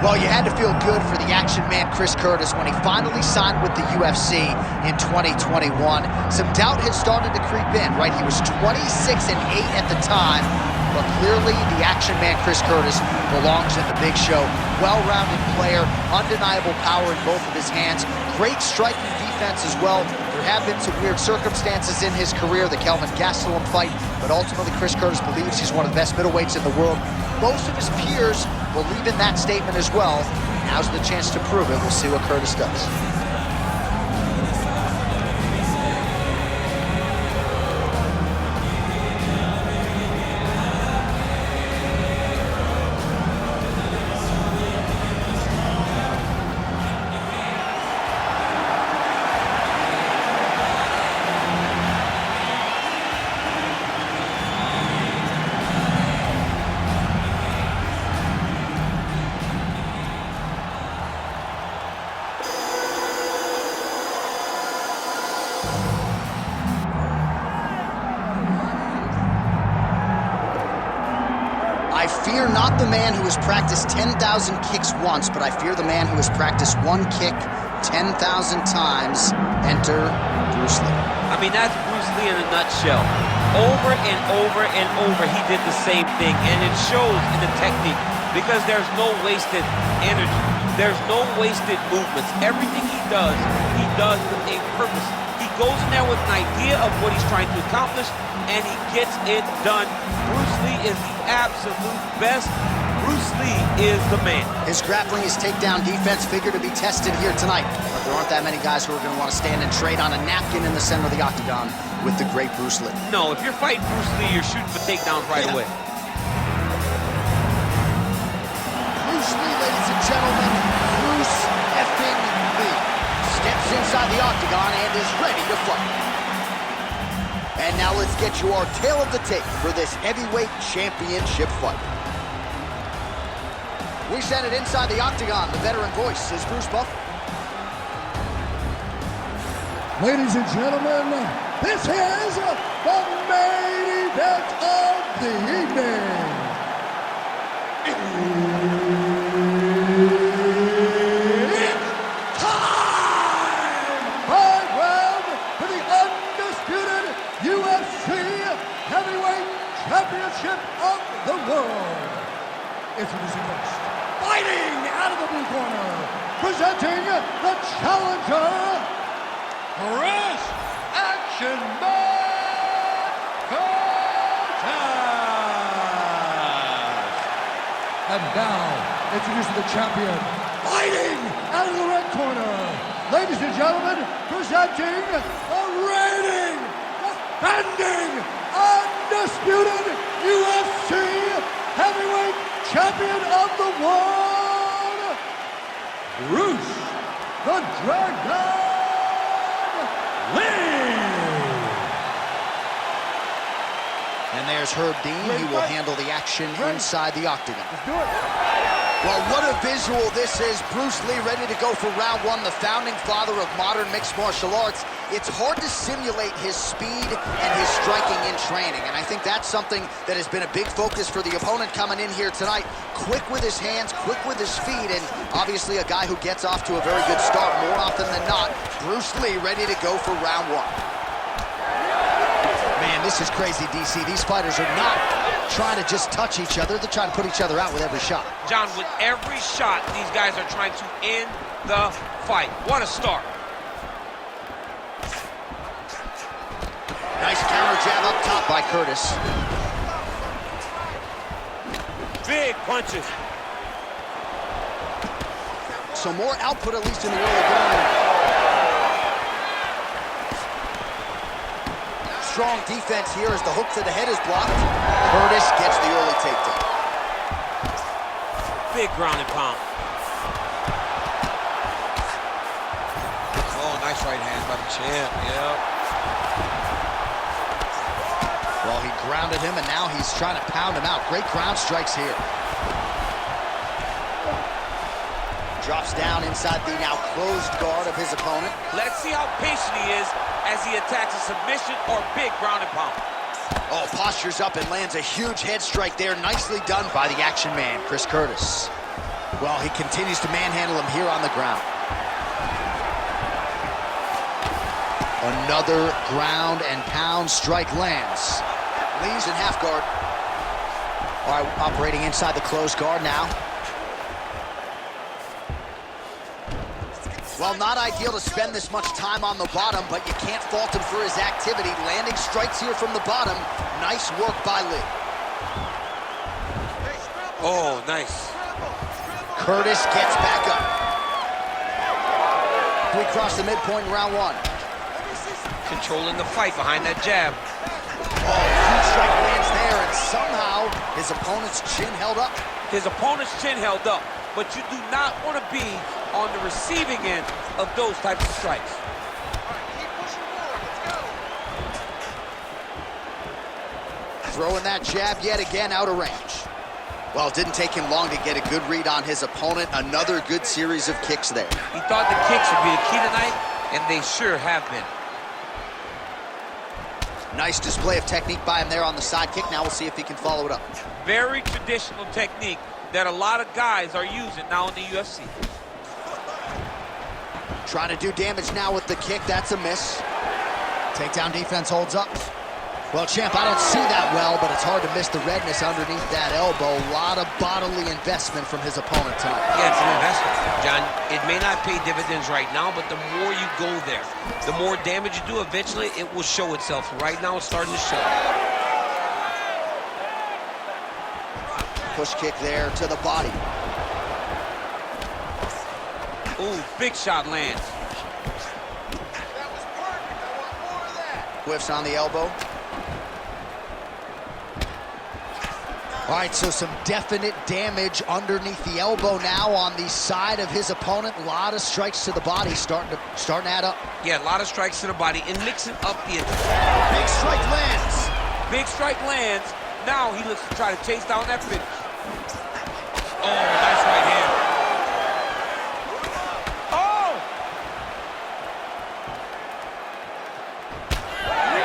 Well, you had to feel good for the action man Chris Curtis when he finally signed with the UFC in 2021. Some doubt had started to creep in, right? He was 26-8 at the time, but clearly the action man Chris Curtis belongs in the big show. Well-rounded player, undeniable power in both of his hands, great striking defense as well. There have been some weird circumstances in his career, the Kelvin Gastelum fight, but ultimately Chris Curtis believes he's one of the best middleweights in the world. Most of his peers believe in that statement as well. Now's the chance to prove it. We'll see what Curtis does. I fear not the man who has practiced 10,000 kicks once, but I fear the man who has practiced one kick 10,000 times. Enter Bruce Lee. I mean, that's Bruce Lee in a nutshell. Over and over and over, he did the same thing, and it shows in the technique because there's no wasted energy. There's no wasted movements. Everything he does with a purpose. He goes in there with an idea of what he's trying to accomplish, and he gets it done. Bruce Lee is the absolute best. Bruce Lee is the man. His grappling, his takedown defense figure to be tested here tonight. But there aren't that many guys who are going to want to stand and trade on a napkin in the center of the octagon with the great Bruce Lee. No, if you're fighting Bruce Lee, you're shooting for takedowns right away. Bruce Lee, ladies and gentlemen. Bruce effing Lee steps inside the octagon and is ready to fight. And now let's get you our tale of the tape for this heavyweight championship fight. We send it inside the octagon. The veteran voice is Bruce Buffer. Ladies and gentlemen, this is the main event of the evening. It's time! 5 rounds for the undisputed UFC Heavyweight Championship of the world. Introducing first, fighting out of the blue corner, presenting the challenger, Chris Action Man Curtis. And now, introducing the champion, fighting out of the red corner, ladies and gentlemen, presenting the reigning, defending, undisputed UFC Heavyweight Champion of the world, Bruce the Dragon Lee. And there's Herb Dean. He will handle the action inside the octagon. Let's do it. Well, what a visual this is. Bruce Lee ready to go for round one, the founding father of modern mixed martial arts. It's hard to simulate his speed and his striking in training, and I think that's something that has been a big focus for the opponent coming in here tonight. Quick with his hands, quick with his feet, and obviously a guy who gets off to a very good start more often than not. Bruce Lee ready to go for round one. Man, this is crazy, DC. These fighters are not trying to just touch each other. They're trying to put each other out with every shot. John, with every shot, these guys are trying to end the fight. What a start. Nice counter jab up top by Curtis. Big punches. So more output, at least in the early going. Strong defense here as the hook to the head is blocked. Curtis gets the early takedown. Big ground and pound. Oh, nice right hand by the champ, yeah. Well, he grounded him, and now he's trying to pound him out. Great ground strikes here. Drops down inside the now closed guard of his opponent. Let's see how patient he is as he attacks a submission or big ground and pound. Oh, postures up and lands a huge head strike there. Nicely done by the action man, Chris Curtis. Well, he continues to manhandle him here on the ground. Another ground and pound strike lands. Lee's in half guard. All right, operating inside the closed guard now. Well, not ideal to spend this much time on the bottom, but you can't fault him for his activity. Landing strikes here from the bottom. Nice work by Lee. Oh, nice. Curtis gets back up. We cross the midpoint in round one. Controlling the fight behind that jab. Oh, huge strike lands there, and somehow his opponent's chin held up. His opponent's chin held up, but you do not want to be on the receiving end of those types of strikes. Throwing that jab yet again out of range. Well, it didn't take him long to get a good read on his opponent. Another good series of kicks there. He thought the kicks would be the key tonight, and they sure have been. Nice display of technique by him there on the side kick. Now we'll see if he can follow it up. Very traditional technique that a lot of guys are using now in the UFC. Trying to do damage now with the kick. That's a miss. Takedown defense holds up. Well, champ, I don't see that well, but it's hard to miss the redness underneath that elbow. A lot of bodily investment from his opponent tonight. Yeah, it's an investment, John. It may not pay dividends right now, but the more you go there, the more damage you do, eventually it will show itself. Right now, it's starting to show. Push kick there to the body. Ooh, big shot lands. Whiffs on the elbow. All right, so some definite damage underneath the elbow now on the side of his opponent. A lot of strikes to the body starting to add up. Yeah, a lot of strikes to the body and mixing up the... Big strike lands. Big strike lands. Now he looks to try to chase down that finish. Oh, nice right hand.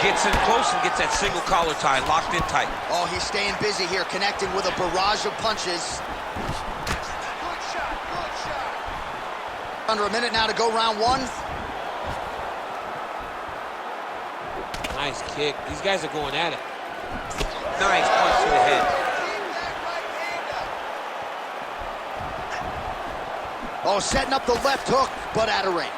Gets in close and gets that single collar tie locked in tight. Oh, he's staying busy here, connecting with a barrage of punches. Good shot, good shot. Under a minute now to go round one. Nice kick. These guys are going at it. Nice punch to the head. Oh, setting up the left hook, but out of range.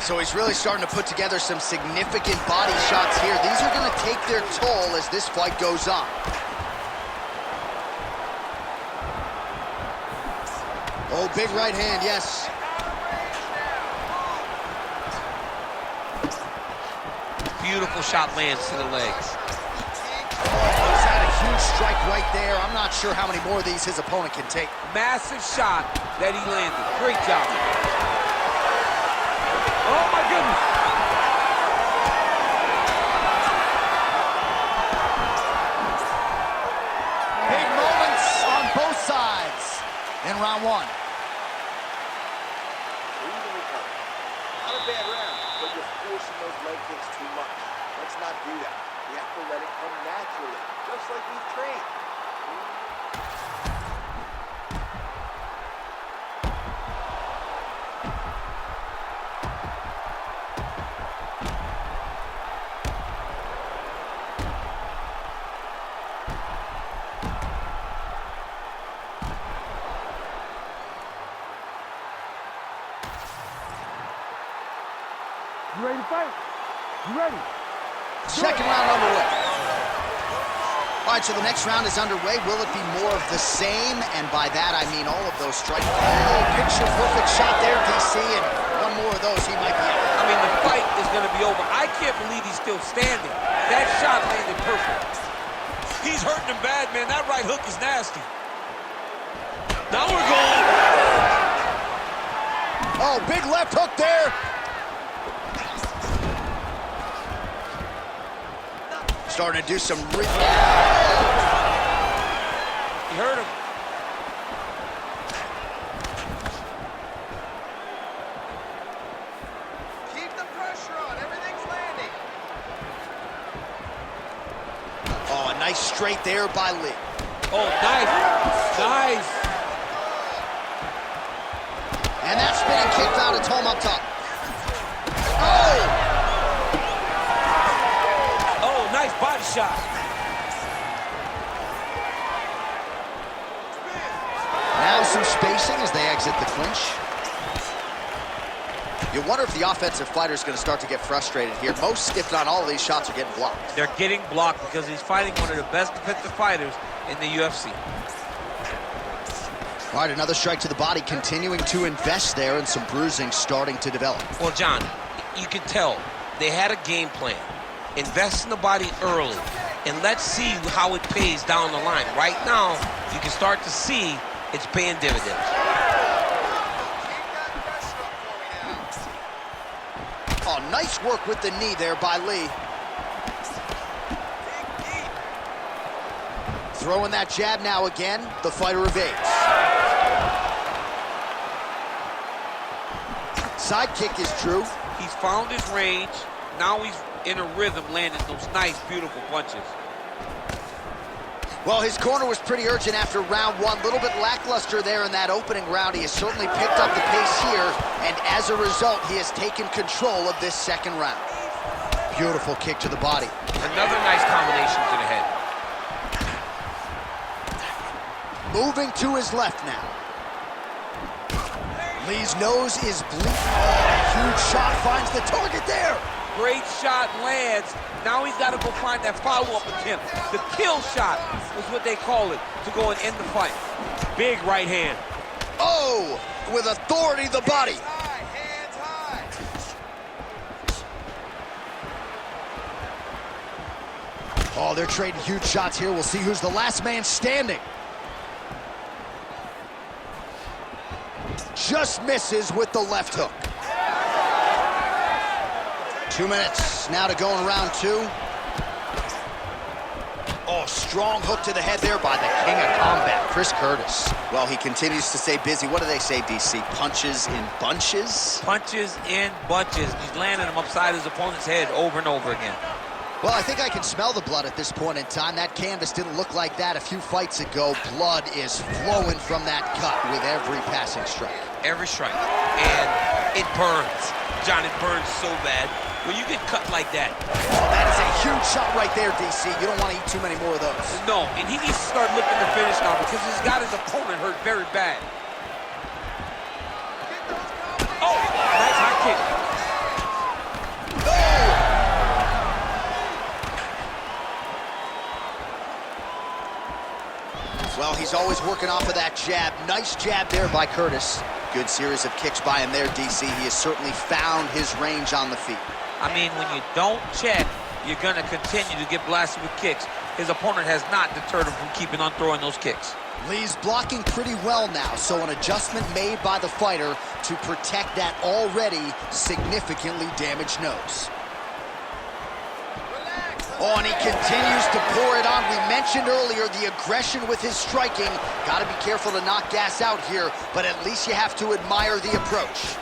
So he's really starting to put together some significant body shots here. These are going to take their toll as this fight goes on. Oh, big right hand, yes. Beautiful shot lands to the legs. Oh, he's had a huge strike right there. I'm not sure how many more of these his opponent can take. Massive shot that he landed. Great job. Oh, my goodness. Big moments on both sides in round one. Not a bad round, but you're forcing those leg kicks too much. Let's not do that. We have to let it come naturally, just like we've trained. You ready to fight? You ready? Second round underway. All right, so the next round is underway. Will it be more of the same? And by that, I mean all of those strikes. Oh, picture-perfect shot there, DC, and one more of those, he might be out. I mean, the fight is going to be over. I can't believe he's still standing. That shot landed perfect. He's hurting him bad, man. That right hook is nasty. Now we're going. Oh, big left hook there. Starting to do some... He hurt him. Keep the pressure on. Everything's landing. Oh, a nice straight there by Lee. Oh, nice. Nice. And that spinning kick found its home up top. Oh! Oh, nice body shot. Now some spacing as they exit the clinch. You wonder if the offensive fighter is going to start to get frustrated here. Most, if not all, of these shots are getting blocked. They're getting blocked because he's fighting one of the best defensive fighters in the UFC. All right, another strike to the body, continuing to invest there, and some bruising starting to develop. Well, John, you can tell they had a game plan. Invest in the body early, and let's see how it pays down the line. Right now, you can start to see it's paying dividends. Oh, nice work with the knee there by Lee. Throwing that jab now again, the fighter evades. Side kick is true. He's found his range. Now he's in a rhythm, landing those nice, beautiful punches. Well, his corner was pretty urgent after round one. A little bit lackluster there in that opening round. He has certainly picked up the pace here, and as a result, he has taken control of this second round. Beautiful kick to the body. Another nice combination to the head. Moving to his left now. Lee's nose is bleeding. Oh, huge shot finds the target there. Great shot lands. Now he's got to go find that follow-up attempt. The kill shot is what they call it, to go and end the fight. Big right hand. Oh, with authority, the body. Hands high. Oh, they're trading huge shots here. We'll see who's the last man standing. Just misses with the left hook. 2 minutes now to go in round two. Oh, strong hook to the head there by the king of combat, Chris Curtis. Well, he continues to stay busy. What do they say, DC? Punches in bunches? Punches in bunches. He's landing them upside his opponent's head over and over again. Well, I think I can smell the blood at this point in time. That canvas didn't look like that a few fights ago. Blood is flowing from that cut with every passing strike. Every strike. And it burns. John, it burns so bad. When you get cut like that. Oh, that is a huge shot right there, DC. You don't want to eat too many more of those. No, and he needs to start looking to finish now because he's got his opponent hurt very bad. Oh, nice high kick. Well, he's always working off of that jab. Nice jab there by Curtis. Good series of kicks by him there, DC. He has certainly found his range on the feet. I mean, when you don't check, you're going to continue to get blasted with kicks. His opponent has not deterred him from keeping on throwing those kicks. Lee's blocking pretty well now, so an adjustment made by the fighter to protect that already significantly damaged nose. Oh, and he continues to pour it on. We mentioned earlier the aggression with his striking. Got to be careful to not gas out here, but at least you have to admire the approach.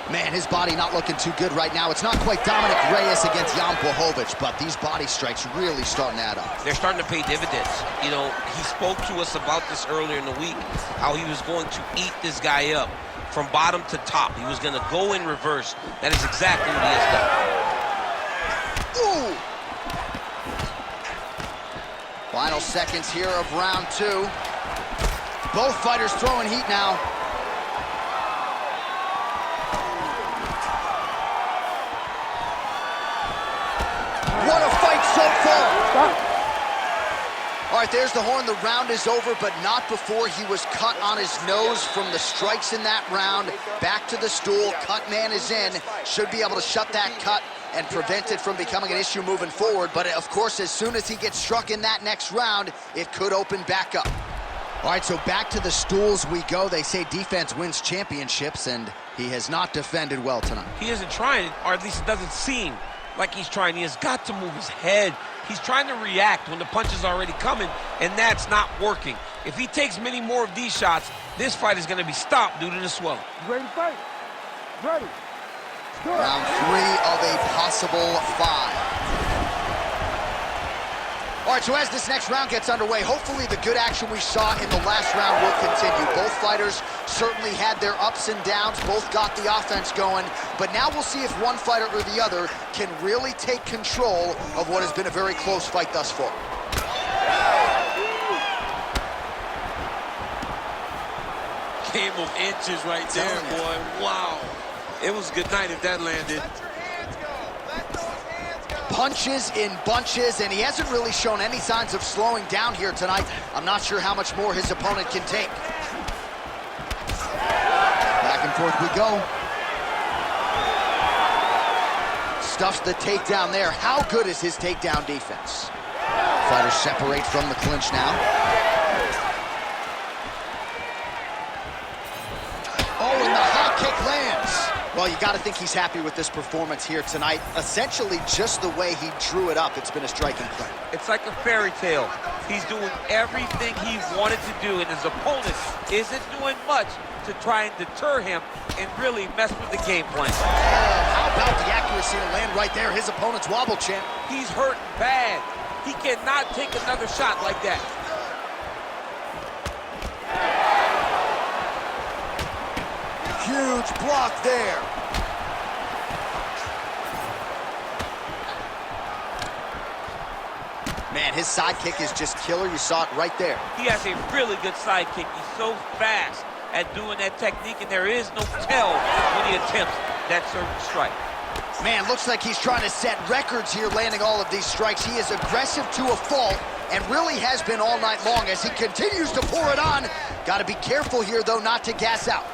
Man, his body not looking too good right now. It's not quite Dominic Reyes against Jan Blachowicz, but these body strikes really starting to add up. They're starting to pay dividends. You know, he spoke to us about this earlier in the week, how he was going to eat this guy up from bottom to top. He was going to go in reverse. That is exactly what he has done. Ooh! Final seconds here of round two. Both fighters throwing heat now. What a fight so far! All right, there's the horn. The round is over, but not before he was cut on his nose from the strikes in that round. Back to the stool. Cut man is in. Should be able to shut that cut and prevent it from becoming an issue moving forward. But, of course, as soon as he gets struck in that next round, it could open back up. All right, so back to the stools we go. They say defense wins championships, and he has not defended well tonight. He isn't trying, or at least it doesn't seem like he's trying. He has got to move his head. He's trying to react when the punch is already coming, and that's not working. If he takes many more of these shots, this fight is going to be stopped due to the swelling. You ready to fight? Ready. Good. Round three of a possible 5. All right, so as this next round gets underway, hopefully the good action we saw in the last round will continue. Both fighters certainly had their ups and downs, both got the offense going, but now we'll see if one fighter or the other can really take control of what has been a very close fight thus far. Game of inches right there, boy. Wow. It was good night if that landed. Punches in bunches, and he hasn't really shown any signs of slowing down here tonight. I'm not sure how much more his opponent can take. Back and forth we go. Stuffs the takedown there. How good is his takedown defense? Fighters separate from the clinch now. Oh, and the high kick lands. Well, you got to think he's happy with this performance here tonight. Essentially, just the way he drew it up, it's been a striking claim. It's like a fairy tale. He's doing everything he wanted to do, and his opponent isn't doing much to try and deter him and really mess with the game plan. How about the accuracy to land right there? His opponent's wobble, champ. He's hurting bad. He cannot take another shot like that. Huge block there. Man, his sidekick is just killer. You saw it right there. He has a really good sidekick. He's so fast at doing that technique, and there is no tell when he attempts that certain strike. Man, looks like he's trying to set records here, landing all of these strikes. He is aggressive to a fault, and really has been all night long as he continues to pour it on. Got to be careful here, though, not to gas out.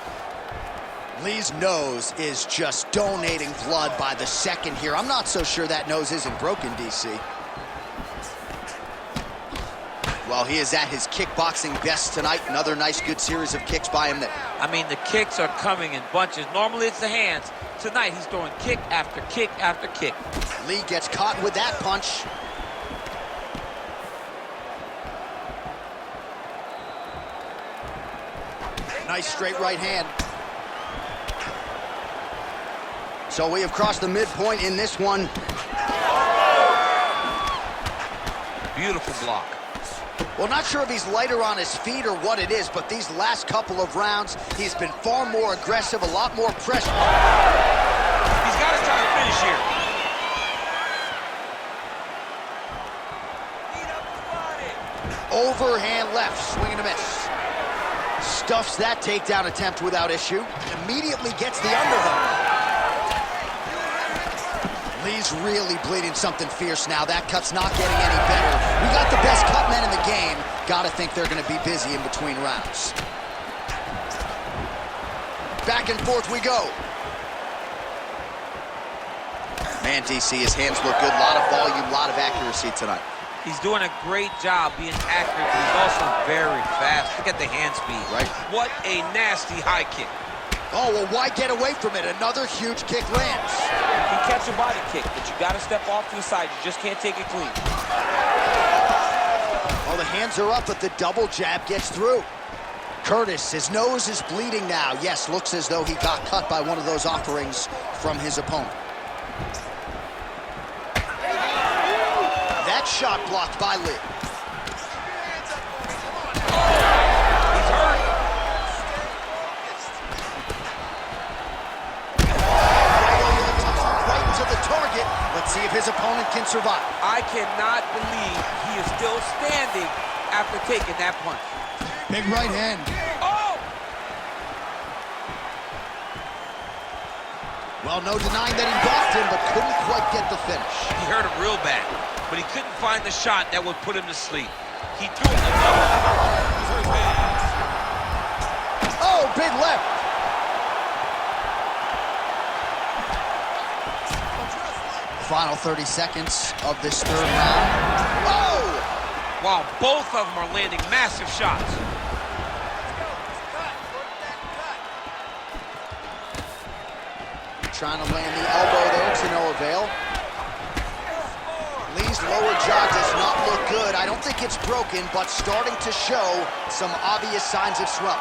Lee's nose is just donating blood by the second here. I'm not so sure that nose isn't broken, DC. Well, he is at his kickboxing best tonight. Another nice, good series of kicks by him there. I mean, the kicks are coming in bunches. Normally, it's the hands. Tonight, he's throwing kick after kick after kick. Lee gets caught with that punch. Nice straight right hand. So we have crossed the midpoint in this one. Beautiful block. Well, not sure if he's lighter on his feet or what it is, but these last couple of rounds, he's been far more aggressive, a lot more pressure. He's got to try to finish here. Overhand left, swing and a miss. Stuffs that takedown attempt without issue. Immediately gets the underhook. Lee's really bleeding something fierce now. That cut's not getting any better. We got the best cut men in the game. Gotta think they're gonna be busy in between rounds. Back and forth we go. Man, DC, his hands look good. A lot of volume, a lot of accuracy tonight. He's doing a great job being accurate, but he's also very fast. Look at the hand speed. Right. What a nasty high kick. Oh, well, why get away from it? Another huge kick lands. You can catch a body kick, but you got to step off to the side. You just can't take it clean. Oh, the hands are up, but the double jab gets through. Curtis, his nose is bleeding now. Yes, looks as though he got cut by one of those offerings from his opponent. That shot blocked by Lee. He's hurt. Right to the target. Let's see if his opponent can survive. I cannot believe he is still standing after taking that punch. Big right hand. Oh! Well, no denying that he blocked him, but couldn't quite get the finish. He hurt him real bad, but he couldn't find the shot that would put him to sleep. He threw it another. Oh, big left. Final 30 seconds of this third round. Oh! Wow, both of them are landing massive shots. Trying to land the elbow there to no avail. Lee's lower jaw does not look good. I don't think it's broken, but starting to show some obvious signs of swelling.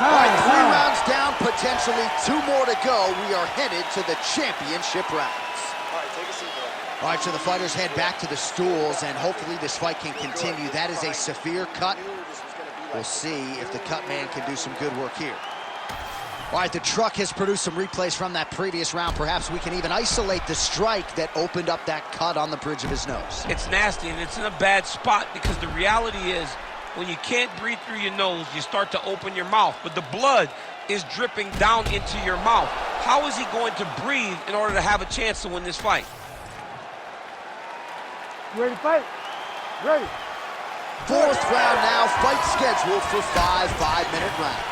All right, 3 rounds down. potentially 2 more to go. We are headed to the championship rounds. All right, take a seat, bro. All right, so the fighters head back to the stools, and hopefully this fight can continue. That is a severe cut. We'll see if the cut man can do some good work here. All right, the truck has produced some replays from that previous round. Perhaps we can even isolate the strike that opened up that cut on the bridge of his nose. It's nasty, and it's in a bad spot because the reality is when you can't breathe through your nose, you start to open your mouth, but the blood is dripping down into your mouth. How is he going to breathe in order to have a chance to win this fight? You ready to fight? Ready. 4th round now, fight scheduled for 5 5-minute rounds.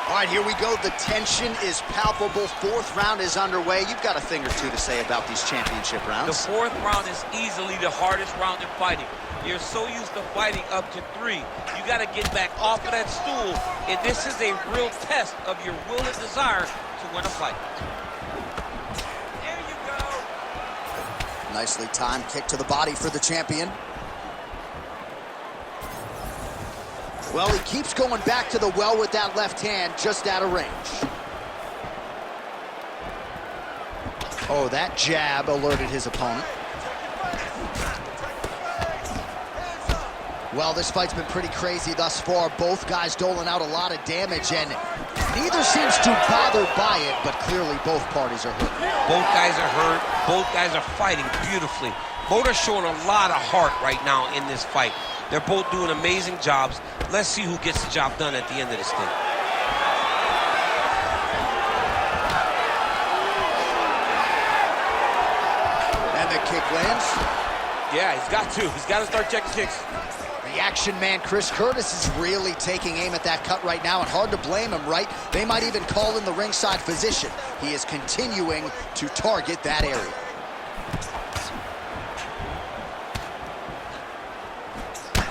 All right, here we go. The tension is palpable. 4th round is underway. You've got a thing or two to say about these championship rounds. The 4th round is easily the hardest round in fighting. You're so used to fighting up to 3. You got to get back off of that stool, and this is a real test of your will and desire to win a fight. There you go. Nicely timed kick to the body for the champion. Well, he keeps going back to the well with that left hand, just out of range. Oh, that jab alerted his opponent. Well, this fight's been pretty crazy thus far. Both guys doling out a lot of damage, and neither seems too bothered by it, but clearly both parties are hurt. Both guys are hurt. Both guys are fighting beautifully. Both are showing a lot of heart right now in this fight. They're both doing amazing jobs. Let's see who gets the job done at the end of this thing. And the kick lands. Yeah, he's got to. He's got to start checking kicks. The action man, Chris Curtis, is really taking aim at that cut right now, and hard to blame him, right? They might even call in the ringside physician. He is continuing to target that area.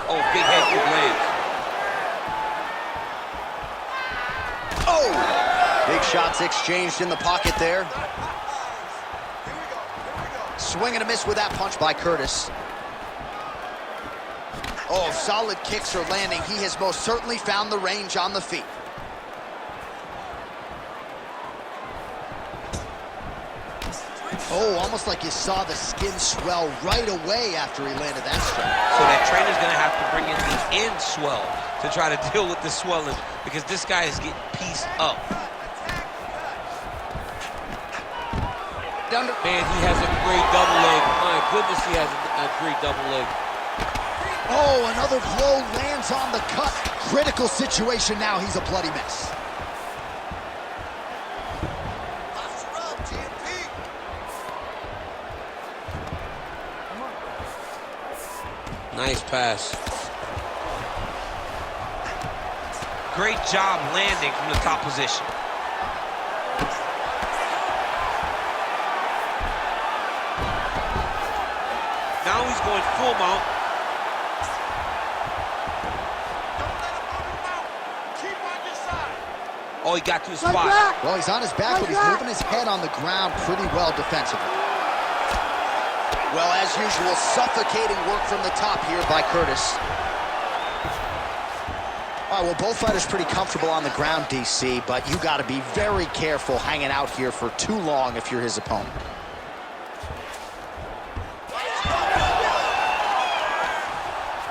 Oh, big head kick lands. Oh! Big shots exchanged in the pocket there. Swing and a miss with that punch by Curtis. Oh, solid kicks are landing. He has most certainly found the range on the feet. Oh, almost like you saw the skin swell right away after he landed that strike. So that trainer's going to have to bring in the end swell to try to deal with the swelling because this guy is getting pieced up. Man, he has a great double leg. My goodness, he has a great double leg. Oh, another blow lands on the cut. Critical situation now. He's a bloody mess. Nice pass. Great job landing from the top position. Now he's going full mount. Oh, he got to his spot. Well, he's on his back, but he's moving his head on the ground pretty well defensively. Well, as usual, suffocating work from the top here by Curtis. All right, well, both fighters pretty comfortable on the ground, DC, but you got to be very careful hanging out here for too long if you're his opponent.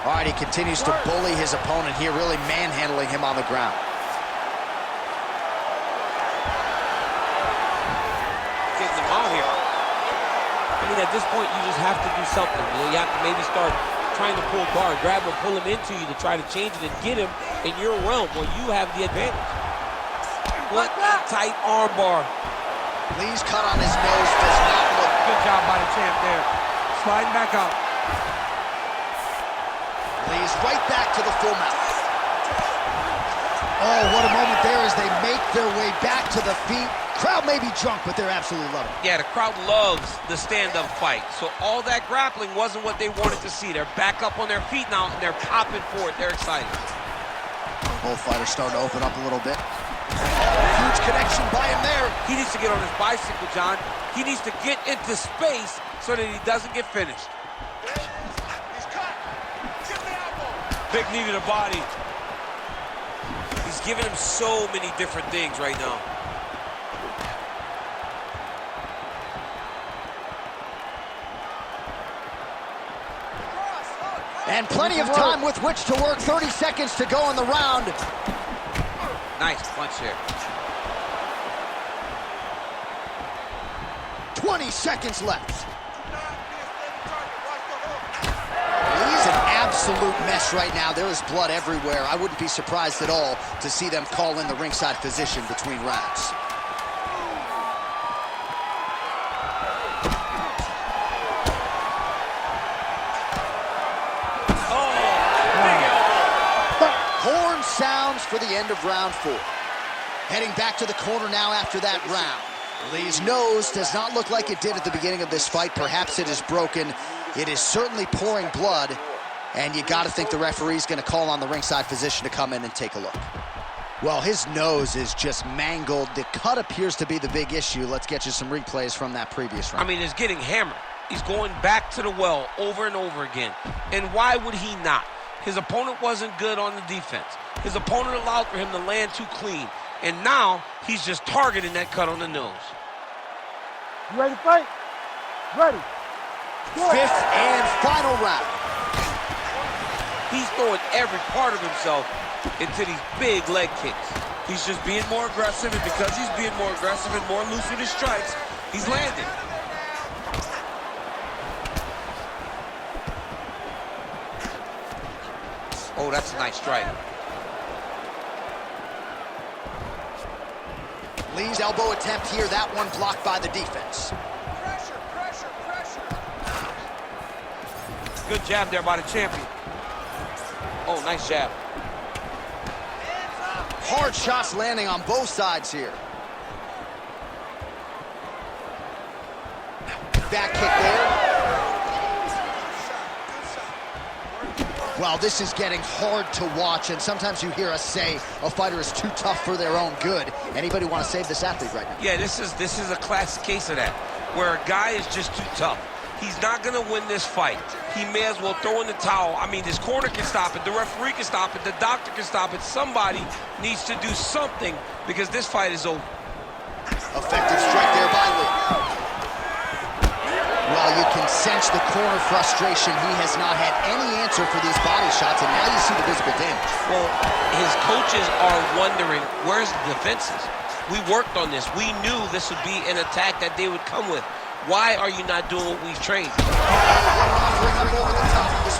All right, he continues to bully his opponent here, really manhandling him on the ground. Getting him out here. I mean, at this point, you just have to do something. You have to maybe start trying to pull guard, grab him, pull him into you to try to change it and get him in your realm where you have the advantage. What a tight arm bar. Lee's cut on his nose does not look good. Good job by the champ there. Sliding back out. Lee's right back to the full mount. Oh, what a moment there as they make their way back to the feet. Crowd may be drunk, but they're absolutely loving it. Yeah, the crowd loves the stand-up fight. So all that grappling wasn't what they wanted to see. They're back up on their feet now, and they're popping for it. They're excited. Both fighters starting to open up a little bit. Huge connection by him there. He needs to get on his bicycle, John. He needs to get into space so that he doesn't get finished. He's cut. Get the elbow. Big knee to the body. He's giving him so many different things right now. And plenty of time with which to work. 30 seconds to go in the round. Nice punch here. 20 seconds left. Lee's an absolute mess right now. There is blood everywhere. I wouldn't be surprised at all to see them call in the ringside physician between rounds. Horn sounds for the end of round 4. Heading back to the corner now after that round. Lee's nose does not look like it did at the beginning of this fight. Perhaps it is broken. It is certainly pouring blood, and you got to think the referee's going to call on the ringside physician to come in and take a look. Well, his nose is just mangled. The cut appears to be the big issue. Let's get you some replays from that previous round. I mean, he's getting hammered. He's going back to the well over and over again. And why would he not? His opponent wasn't good on the defense. His opponent allowed for him to land too clean. And now he's just targeting that cut on the nose. You ready to fight? Ready. Go. 5th and final round. He's throwing every part of himself into these big leg kicks. He's just being more aggressive, and because he's being more aggressive and more loose with his strikes, he's landing. Oh, that's a nice strike. Lee's elbow attempt here, that one blocked by the defense. Pressure, pressure, pressure. Good jab there by the champion. Oh, nice jab. Hard shots landing on both sides here. Back kick there. Well, this is getting hard to watch, and sometimes you hear us say a fighter is too tough for their own good. Anybody want to save this athlete right now? Yeah, this is a classic case of that, where a guy is just too tough. He's not going to win this fight. He may as well throw in the towel. I mean, this corner can stop it, the referee can stop it, the doctor can stop it. Somebody needs to do something because this fight is over. Effective strike there by Lee. Well, you can sense the corner frustration. He has not had any answer for these body shots, and now you see the visible damage. Well, his coaches are wondering, where's the defenses? We worked on this. We knew this would be an attack that they would come with. Why are you not doing what we've trained? This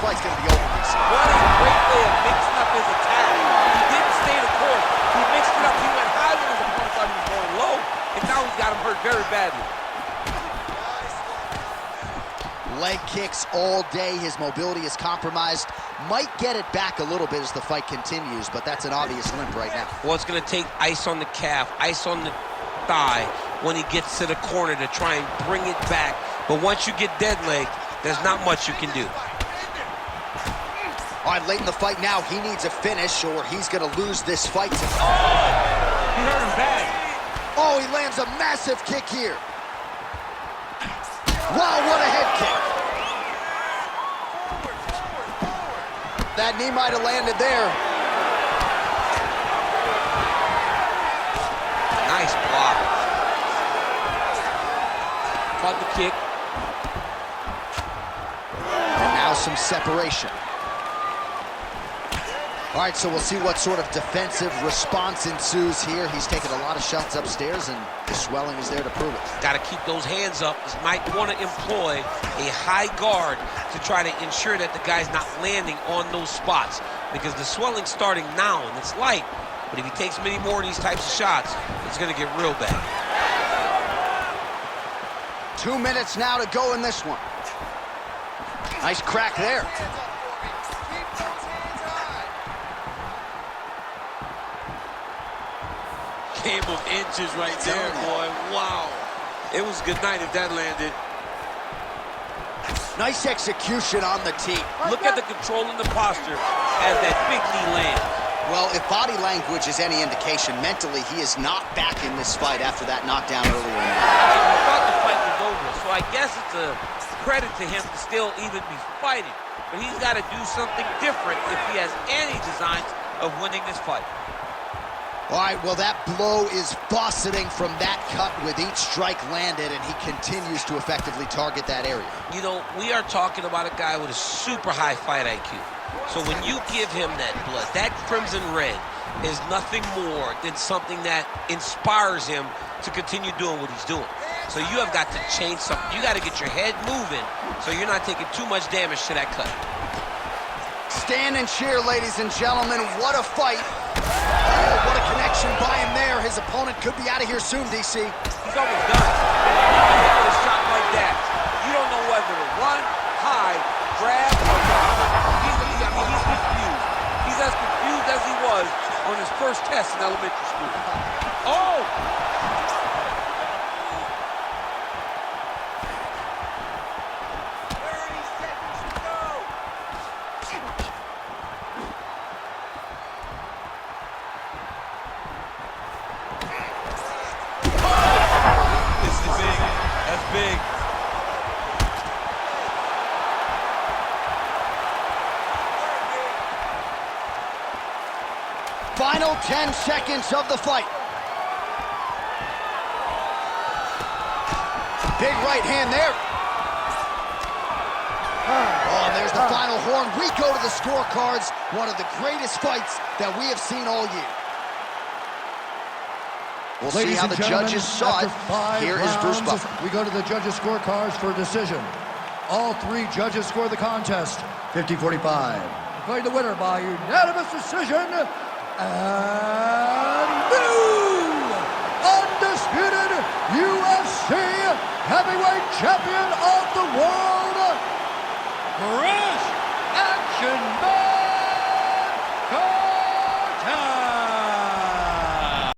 fight's going to be over. What a great way of mixing up his attack. He didn't stay the course. He mixed it up. He went high when his opponent thought he was going low, and now he's got him hurt very badly. Leg kicks all day. His mobility is compromised. Might get it back a little bit as the fight continues, but that's an obvious limp right now. Well, it's going to take ice on the calf, ice on the thigh when he gets to the corner to try and bring it back. But once you get dead leg, there's not much you can do. All right, late in the fight now, he needs a finish or he's going to lose this fight. He hurt him bad. Oh, he lands a massive kick here. Wow, what a head kick. That knee might have landed there. Nice block. Caught the kick. And now some separation. All right, so we'll see what sort of defensive response ensues here. He's taken a lot of shots upstairs, and the swelling is there to prove it. Got to keep those hands up. He might want to employ a high guard to try to ensure that the guy's not landing on those spots, because the swelling's starting now, and it's light. But if he takes many more of these types of shots, it's going to get real bad. 2 minutes now to go in this one. Nice crack there. Game of inches right there, boy. Wow. It was good night if that landed. Nice execution on the tee. Look at the control and the posture as that big knee lands. Well, if body language is any indication, mentally he is not back in this fight after that knockdown earlier in the night. I thought the fight was over, so I guess it's a credit to him to still even be fighting. But he's got to do something different if he has any designs of winning this fight. All right, well, that blow is fauceting from that cut with each strike landed, and he continues to effectively target that area. You know, we are talking about a guy with a super high fight IQ. So when you give him that blood, that crimson red is nothing more than something that inspires him to continue doing what he's doing. So you have got to change something. You got to get your head moving so you're not taking too much damage to that cut. Stand and cheer, ladies and gentlemen. What a fight. Oh, what a connection by him there. His opponent could be out of here soon, DC. He's almost done. With a shot like that, you don't know whether to run, hide, grab, or drop. He's confused. He's as confused as he was on his first test in elementary school. Oh! Big. Final 10 seconds of the fight. Big right hand there. Oh, and there's the final horn. We go to the scorecards. One of the greatest fights that we have seen all year. We'll see how the judges saw it. Here is Bruce Buffer. We go to the judges' scorecards for a decision. All three judges score the contest 50-45. Declaring the winner by unanimous decision, and new undisputed UFC heavyweight champion of the world, Chris